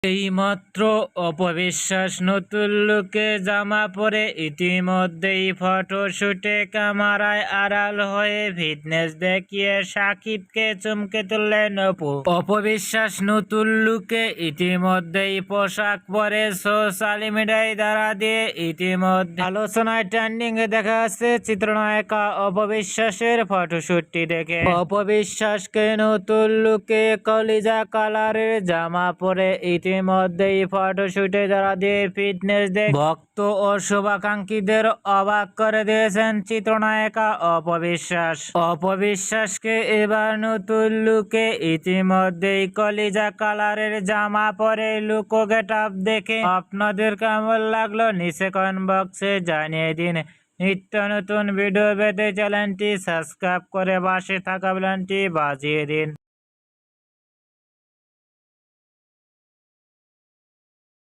এইমাত্র অপবিশ্বাস নতুন লুকে জামা পরে ইতিমধ্যেই ফটোশুটে ক্যামেরায় আড়াল হয়ে ফিটনেস দেখিয়ে সাকিবকে চমকে তুললেন অপু। অপবিশ্বাস নতুন লুকে ইতিমধ্যেই পোশাক পরে সোশ্যাল মিডিয়ায় দ্বারা দিয়ে ইতিমধ্যে আলোচনায় ট্রেন্ডিং এ দেখা যাচ্ছে চিত্রনায়িকা অপবিশ্বাসের ফটোশুটটি দেখে। অপবিশ্বাসকে নতুন লুকে কলিজা কালারের জামা পরে ইতিমধ্যেই ফটোশুটে যারা দিয়ে ফিটনেস দেখ ভক্ত ও শুভাকাঙ্ক্ষীদের অবাক করে দিয়েছেন চিত্রনায়িকা অপবিশ্বাস। অপবিশ্বাসকে এবার নতুন লুকে ইতিমধ্যেই কলিজা কালারের জামা পরে লুকো গেটআপ দেখে আপনাদের কেমন লাগলো নিচে কমেন্ট বক্সে জানিয়ে দিন। নিত্য নতুন ভিডিও পেতে চ্যানেলটি সাবস্ক্রাইব করে পাশে থাকা বেলটি বাজিয়ে দিন।